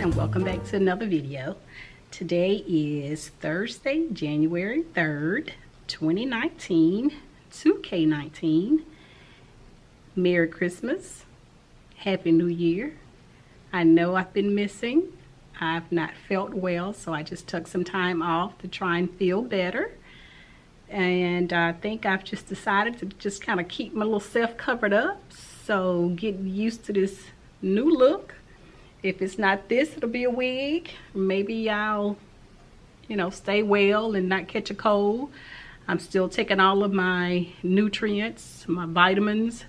and welcome back to another video. Today is Thursday, January 3rd, 2019, 2K19. Merry Christmas, Happy New Year. I know I've been missing. I've not felt well, so I just took some time off to try and feel better. And I think I've just decided to just kind of keep my little self covered up. So getting used to this new look. If it's not this, it'll be a wig. Maybe I'll, stay well and not catch a cold. I'm still taking all of my nutrients, my vitamins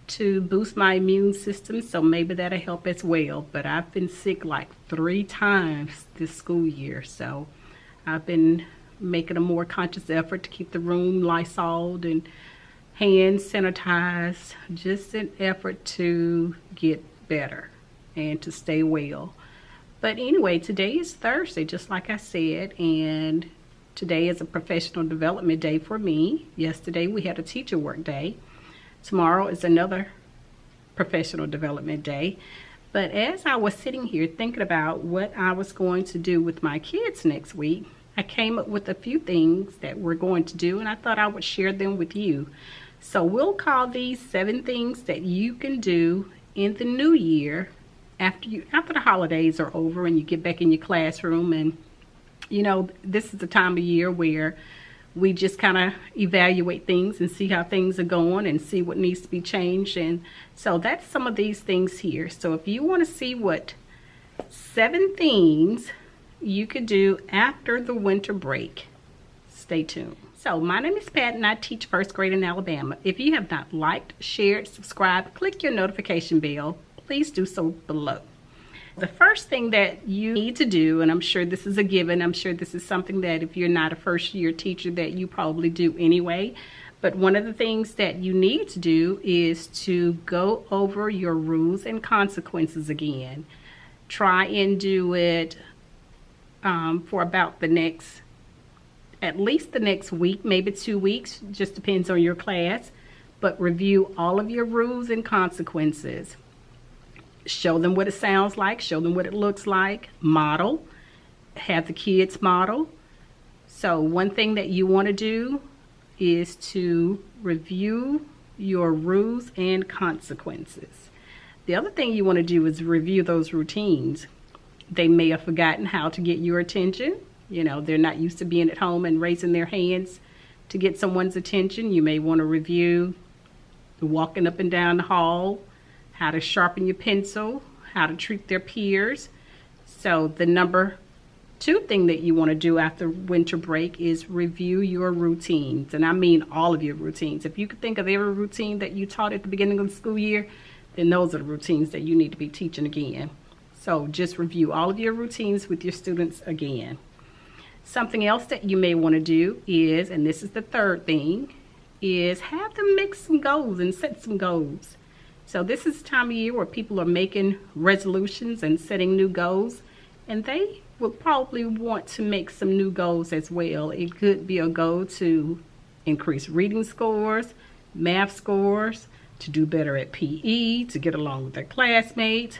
to boost my immune system. So maybe that'll help as well. But I've been sick like 3 times this school year. So I've been making a more conscious effort to keep the room Lysoled and hands sanitized. Just an effort to get better and to stay well. But anyway, today is Thursday, just like I said, and today is a professional development day for me. Yesterday we had a teacher work day. Tomorrow is another professional development day. But as I was sitting here thinking about what I was going to do with my kids next week, I came up with a few things that we're going to do, and I thought I would share them with you. So we'll call these 7 things that you can do in the new year after the holidays are over and you get back in your classroom. And this is the time of year where we just kind of evaluate things and see how things are going and see what needs to be changed. And so that's some of these things here. So if you want to see what 7 things you could do after the winter break, stay tuned. So my name is Pat and I teach first grade in Alabama. If you have not liked, shared, subscribed, click your notification bell. Please do so below. The first thing that you need to do, and I'm sure this is a given, I'm sure this is something that if you're not a first year teacher that you probably do anyway, but one of the things that you need to do is to go over your rules and consequences again. Try and do it for about at least the next week, maybe 2 weeks, just depends on your class, but review all of your rules and consequences. Show them what it sounds like, show them what it looks like, model, have the kids model. So one thing that you want to do is to review your rules and consequences. The other thing you want to do is review those routines. They may have forgotten how to get your attention. They're not used to being at home and raising their hands to get someone's attention. You may want to review walking up and down the hall, how to sharpen your pencil, how to treat their peers. So the number 2 thing that you want to do after winter break is review your routines. And I mean all of your routines. If you could think of every routine that you taught at the beginning of the school year, then those are the routines that you need to be teaching again. So just review all of your routines with your students again. Something else that you may want to do is, and this is the 3rd thing, is have them make some goals and set some goals. So this is the time of year where people are making resolutions and setting new goals, and they will probably want to make some new goals as well. It could be a goal to increase reading scores, math scores, to do better at PE, to get along with their classmates.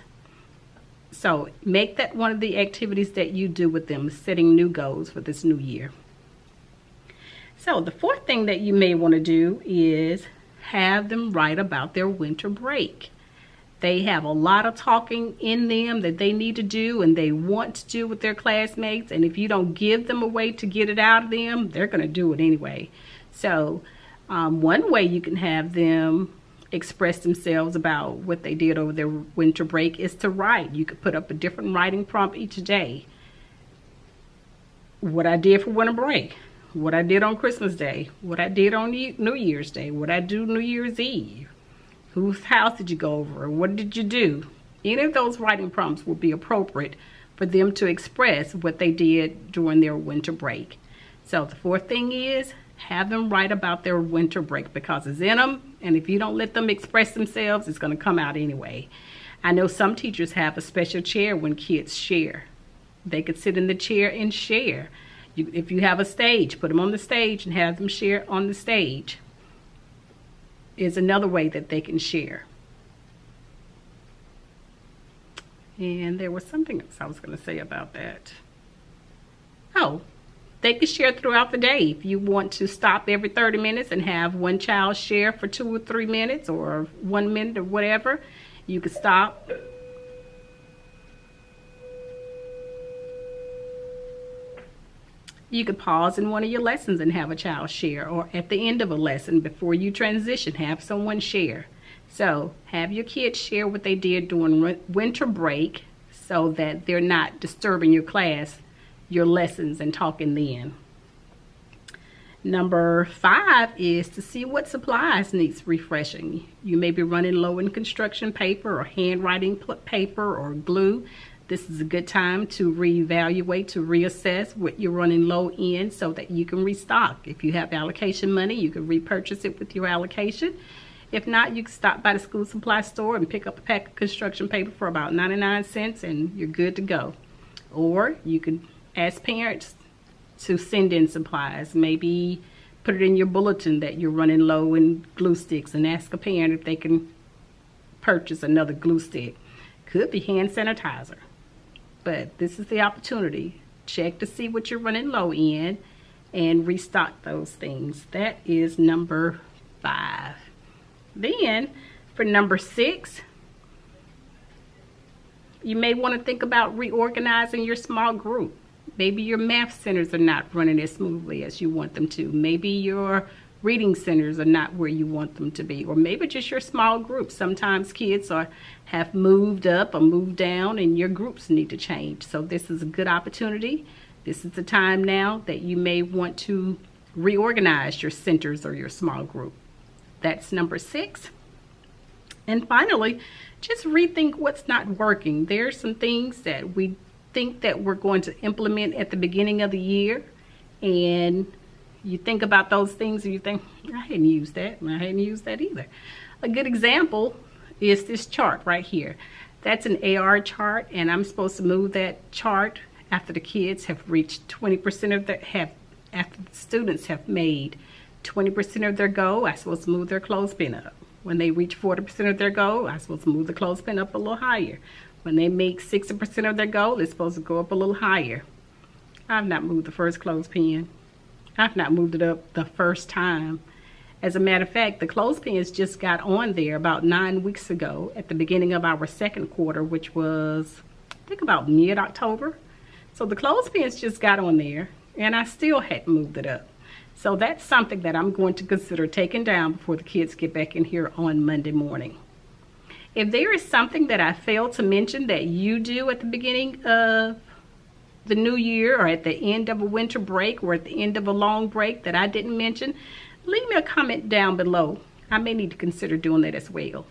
So make that one of the activities that you do with them, setting new goals for this new year. So the 4th thing that you may want to do is have them write about their winter break. They have a lot of talking in them that they need to do and they want to do with their classmates. And if you don't give them a way to get it out of them, they're going to do it anyway. So one way you can have them express themselves about what they did over their winter break is to write. You could put up a different writing prompt each day. What I did for winter break, what I did on Christmas Day, what I did on New Year's Day, what I do New Year's Eve, whose house did you go over, what did you do? Any of those writing prompts will be appropriate for them to express what they did during their winter break. So the 4th thing is have them write about their winter break because it's in them, and if you don't let them express themselves, it's going to come out anyway. I know some teachers have a special chair when kids share. They could sit in the chair and share. If you have a stage, put them on the stage and have them share on the stage. Is another way that they can share. And there was something else I was going to say about that. Oh, they can share throughout the day. If you want to stop every 30 minutes and have one child share for 2 or 3 minutes or 1 minute or whatever, you can stop. You could pause in one of your lessons and have a child share, or at the end of a lesson before you transition, have someone share. So have your kids share what they did during winter break so that they're not disturbing your class, your lessons, and talking then. Number 5 is to see what supplies needs refreshing. You may be running low in construction paper or handwriting paper or glue. This is a good time to reevaluate, to reassess what you're running low in so that you can restock. If you have allocation money, you can repurchase it with your allocation. If not, you can stop by the school supply store and pick up a pack of construction paper for about 99 cents and you're good to go. Or you can ask parents to send in supplies. Maybe put it in your bulletin that you're running low in glue sticks and ask a parent if they can purchase another glue stick. Could be hand sanitizer. But this is the opportunity. Check to see what you're running low in and restock those things. That is number 5. Then for number 6, you may want to think about reorganizing your small group. Maybe your math centers are not running as smoothly as you want them to. Maybe your reading centers are not where you want them to be. Or maybe just your small group. Sometimes kids have moved up or moved down and your groups need to change. So this is a good opportunity. This is the time now that you may want to reorganize your centers or your small group. That's number 6. And finally, just rethink what's not working. There's some things that we think that we're going to implement at the beginning of the year, and you think about those things and you think, I hadn't used that, and I hadn't used that either. A good example is this chart right here. That's an AR chart, and I'm supposed to move that chart after the kids have reached 20% of after the students have made 20% of their goal. I'm supposed to move their clothespin up. When they reach 40% of their goal, I'm supposed to move the clothespin up a little higher. When they make 60% of their goal, it's supposed to go up a little higher. I've not moved the first clothespin. I've not moved it up the first time. As a matter of fact, the clothespins just got on there about 9 weeks ago at the beginning of our second quarter, which was, I think, about mid-October. So the clothespins just got on there, and I still hadn't moved it up. So that's something that I'm going to consider taking down before the kids get back in here on Monday morning. If there is something that I failed to mention that you do at the beginning of the new year, or at the end of a winter break, or at the end of a long break that I didn't mention, leave me a comment down below. I may need to consider doing that as well.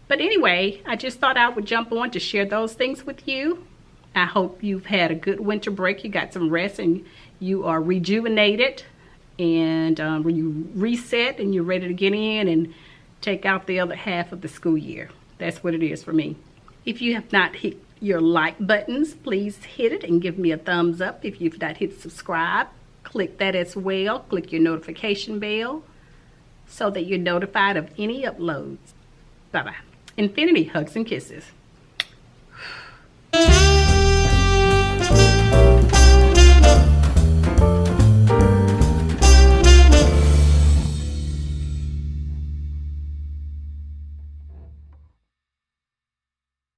But anyway, I just thought I would jump on to share those things with you. I hope you've had a good winter break. You got some rest and you are rejuvenated, and you reset and you're ready to get in and take out the other half of the school year. That's what it is for me. If you have not hit your like buttons, please hit it and give me a thumbs up. If you've not hit subscribe, click that as well. Click your notification bell so that you're notified of any uploads. Bye-bye. Infinity hugs and kisses.